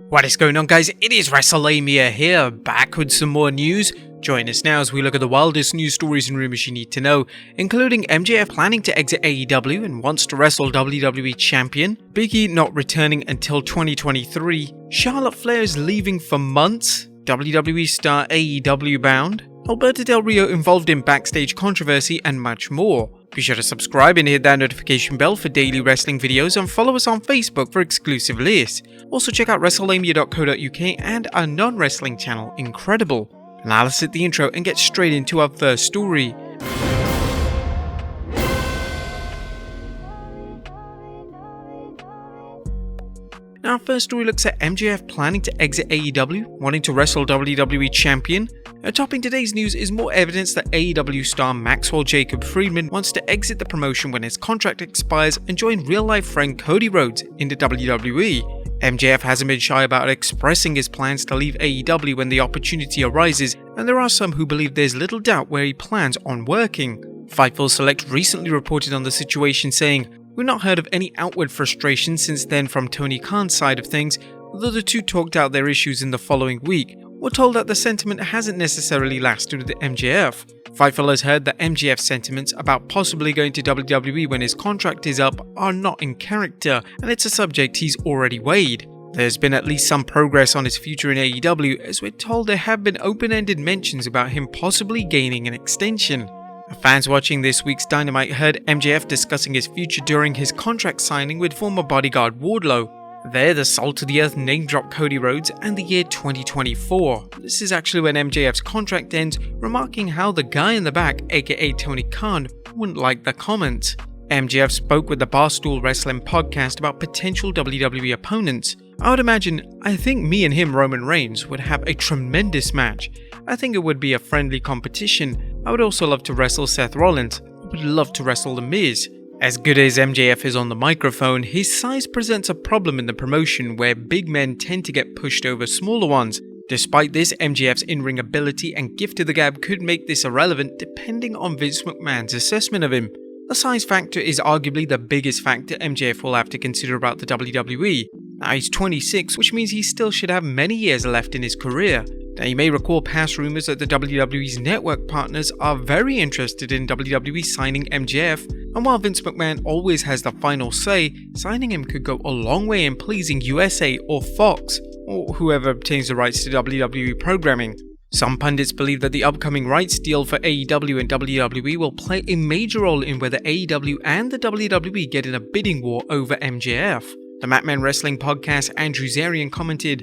What is going on, guys? It is Wrestlelamia here, back with some more news. Join us now as we look at the wildest news stories and rumors you need to know, including MJF planning to exit AEW and wants to wrestle WWE Champion, Big E not returning until 2023, Charlotte Flair is leaving for months, WWE star AEW bound, Alberto Del Rio involved in Backstage controversy, and much more. Be sure to subscribe and hit that notification bell for daily wrestling videos, and follow us on Facebook for exclusive lists. Also check out Wrestlelamia.co.uk and our non-wrestling channel, Incredible. Now let's hit the intro and get straight into our first story. Now, our first story looks at MJF planning to exit AEW, wanting to wrestle WWE Champion. Topping today's news is more evidence that AEW star Maxwell Jacob Friedman wants to exit the promotion when his contract expires and join real-life friend Cody Rhodes into WWE. MJF hasn't been shy about expressing his plans to leave AEW when the opportunity arises, and there are some who believe there's little doubt where he plans on working. Fightful Select recently reported on the situation, saying, "We've not heard of any outward frustration since then from Tony Khan's side of things, although the two talked out their issues in the following week. We're told that the sentiment hasn't necessarily lasted with the MJF. Fightful has heard that MJF's sentiments about possibly going to WWE when his contract is up are not in character, and it's a subject he's already weighed. There's been at least some progress on his future in AEW, as we're told there have been open-ended mentions about him possibly gaining an extension." Fans watching this week's Dynamite heard MJF discussing his future during his contract signing with former bodyguard Wardlow. There, the salt-of-the-earth name-dropped Cody Rhodes and the year 2024. This is actually when MJF's contract ends, remarking how the guy in the back, aka Tony Khan, wouldn't like the comment. MJF spoke with the Barstool Wrestling podcast about potential WWE opponents. "I would imagine, I think me and him, Roman Reigns, would have a tremendous match. I think it would be a friendly competition. I would also love to wrestle Seth Rollins. I would love to wrestle The Miz." As good as MJF is on the microphone, his size presents a problem in the promotion where big men tend to get pushed over smaller ones. Despite this, MJF's in-ring ability and gift of the gab could make this irrelevant depending on Vince McMahon's assessment of him. The size factor is arguably the biggest factor MJF will have to consider about the WWE. Now he's 26, which means he still should have many years left in his career. Now you may recall past rumors that the WWE's network partners are very interested in WWE signing MJF, and while Vince McMahon always has the final say, signing him could go a long way in pleasing USA or Fox, or whoever obtains the rights to WWE programming. Some pundits believe that the upcoming rights deal for AEW and WWE will play a major role in whether AEW and the WWE get in a bidding war over MJF. The Madman Wrestling podcast Andrew Zarian commented,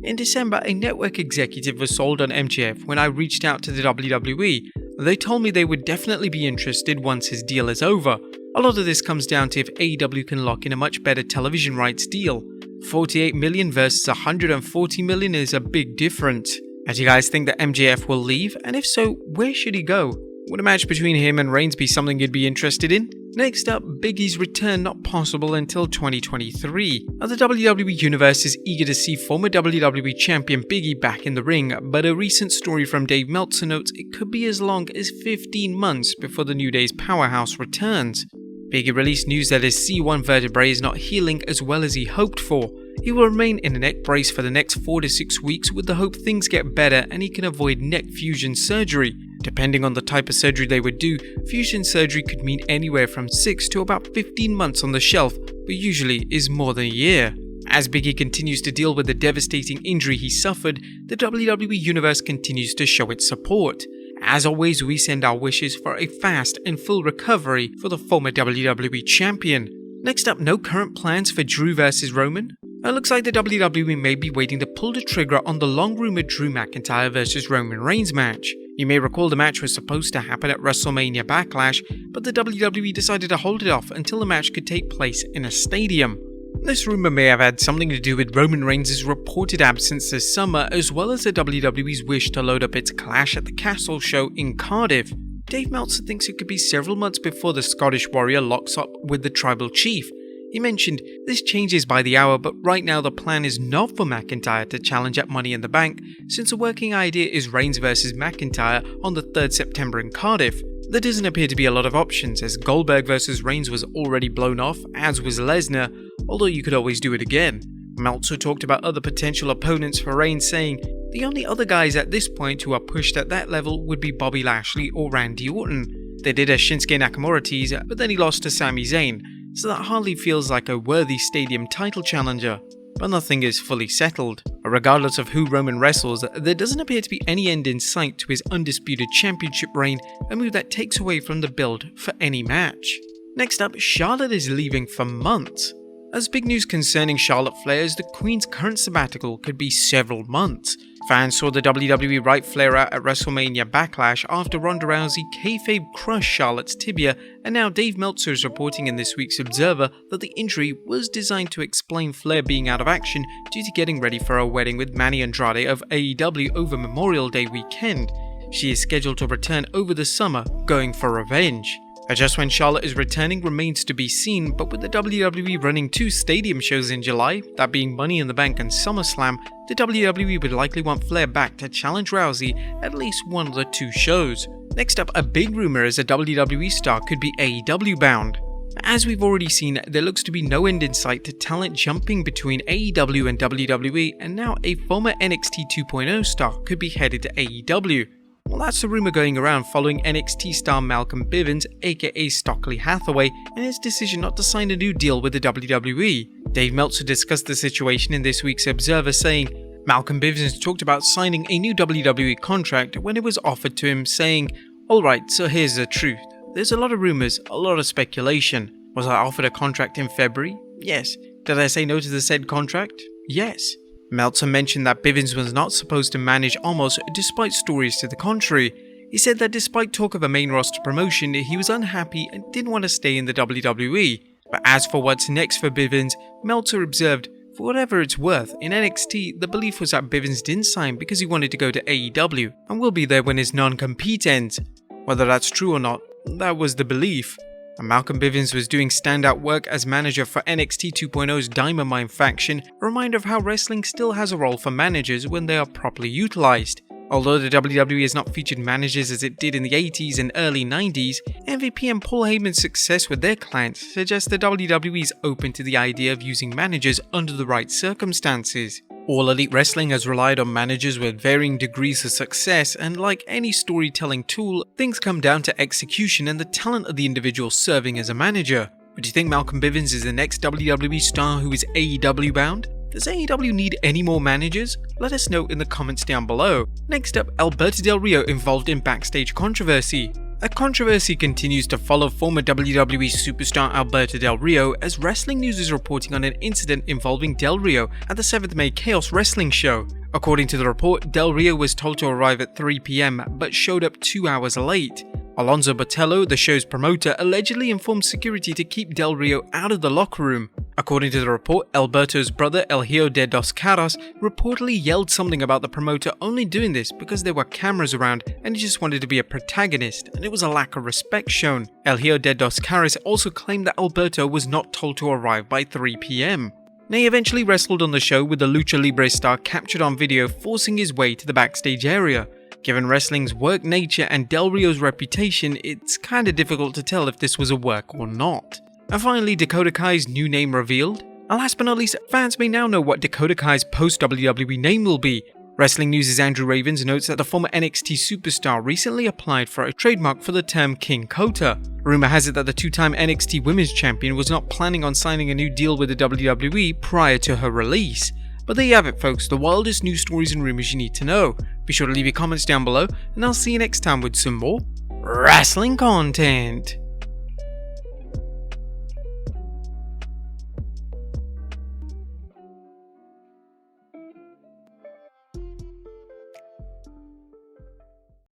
"In December, a network executive was sold on MJF when I reached out to the WWE. They told me they would definitely be interested once his deal is over. A lot of this comes down to if AEW can lock in a much better television rights deal. 48 million versus 140 million is a big difference." Do you guys think that MJF will leave? And if so, where should he go? Would a match between him and Reigns be something you'd be interested in? Next up, Big E's return not possible until 2023. Now, the WWE Universe is eager to see former WWE Champion Big E back in the ring, but a recent story from Dave Meltzer notes it could be as long as 15 months before the New Day's powerhouse returns. Big E released news that his C1 vertebrae is not healing as well as he hoped for. He will remain in a neck brace for the next 4 to 6 weeks with the hope things get better and he can avoid neck fusion surgery. Depending on the type of surgery they would do, fusion surgery could mean anywhere from 6 to about 15 months on the shelf, but usually is more than a year. As Big E continues to deal with the devastating injury he suffered, the WWE Universe continues to show its support. As always, we send our wishes for a fast and full recovery for the former WWE Champion. Next up, no current plans for Drew vs Roman. It looks like the WWE may be waiting to pull the trigger on the long-rumored Drew McIntyre vs Roman Reigns match. You may recall the match was supposed to happen at Wrestlemania Backlash, but the WWE decided to hold it off until the match could take place in a stadium. This rumor may have had something to do with Roman Reigns' reported absence this summer, as well as the WWE's wish to load up its Clash at the Castle show in Cardiff. Dave Meltzer thinks it could be several months before the Scottish Warrior locks up with the Tribal Chief. He mentioned, "This changes by the hour, but right now the plan is not for McIntyre to challenge at Money in the Bank, since a working idea is Reigns vs McIntyre on the 3rd September in Cardiff. There doesn't appear to be a lot of options, as Goldberg vs Reigns was already blown off, as was Lesnar, although you could always do it again. Meltzer talked about other potential opponents for Reigns, saying, "The only other guys at this point who are pushed at that level would be Bobby Lashley or Randy Orton. They did a Shinsuke Nakamura teaser, but then he lost to Sami Zayn, so that hardly feels like a worthy stadium title challenger." But nothing is fully settled. Regardless of who Roman wrestles, there doesn't appear to be any end in sight to his undisputed championship reign, a move that takes away from the build for any match. Next up, Charlotte is leaving for months. As big news concerning Charlotte Flair is the Queen's current sabbatical could be several months. Fans saw the WWE write Flair out at Wrestlemania Backlash after Ronda Rousey kayfabe crushed Charlotte's tibia, and now Dave Meltzer is reporting in this week's Observer that the injury was designed to explain Flair being out of action due to getting ready for a wedding with Manny Andrade of AEW over Memorial Day weekend. She is scheduled to return over the summer, going for revenge. Just when Charlotte is returning remains to be seen, but with the WWE running 2 stadium shows in July, that being Money in the Bank and SummerSlam, the WWE would likely want Flair back to challenge Rousey at least one of the 2 shows. Next up, a big rumor is a WWE star could be AEW bound. As we've already seen, there looks to be no end in sight to talent jumping between AEW and WWE, and now a former NXT 2.0 star could be headed to AEW. Well, that's the rumour going around following NXT star Malcolm Bivens, aka Stockley Hathaway, and his decision not to sign a new deal with the WWE. Dave Meltzer discussed the situation in this week's Observer, saying, "Malcolm Bivens talked about signing a new WWE contract when it was offered to him, saying, 'Alright, so here's the truth. There's a lot of rumours, a lot of speculation. Was I offered a contract in February? Yes. Did I say no to the said contract? Yes.' Meltzer mentioned that Bivens was not supposed to manage Omos despite stories to the contrary. He said that despite talk of a main roster promotion, he was unhappy and didn't want to stay in the WWE. But as for what's next for Bivens, Meltzer observed, "For whatever it's worth, in NXT, the belief was that Bivens didn't sign because he wanted to go to AEW and will be there when his non-compete ends. Whether that's true or not, that was the belief." And Malcolm Bivens was doing standout work as manager for NXT 2.0's Diamond Mine faction, a reminder of how wrestling still has a role for managers when they are properly utilised. Although the WWE has not featured managers as it did in the 80s and early 90s, MVP and Paul Heyman's success with their clients suggests the WWE is open to the idea of using managers under the right circumstances. All Elite Wrestling has relied on managers with varying degrees of success, and like any storytelling tool, things come down to execution and the talent of the individual serving as a manager. But do you think Malcolm Bivens is the next WWE star who is AEW bound? Does AEW need any more managers? Let us know in the comments down below. Next up, Alberto Del Rio involved in backstage controversy. A controversy continues to follow former WWE superstar Alberto Del Rio, as Wrestling News is reporting on an incident involving Del Rio at the 7th May Chaos Wrestling show. According to the report, Del Rio was told to arrive at 3 PM but showed up 2 hours late. Alonzo Botello, the show's promoter, allegedly informed security to keep Del Rio out of the locker room. According to the report, Alberto's brother El Hijo de Dos Caras reportedly yelled something about the promoter only doing this because there were cameras around and he just wanted to be a protagonist, and it was a lack of respect shown. El Hijo de Dos Caras also claimed that Alberto was not told to arrive by 3 PM. Ney eventually wrestled on the show with the Lucha Libre star captured on video forcing his way to the backstage area. Given wrestling's work nature and Del Rio's reputation, it's kinda difficult to tell if this was a work or not. And finally, Dakota Kai's new name revealed. And last but not least, fans may now know what Dakota Kai's post-WWE name will be. Wrestling News' Andrew Ravens notes that the former NXT superstar recently applied for a trademark for the term King Kota. Rumor has it that the 2-time NXT Women's Champion was not planning on signing a new deal with the WWE prior to her release. But there you have it, folks, the wildest news stories and rumors you need to know. Be sure to leave your comments down below, and I'll see you next time with some more wrestling content.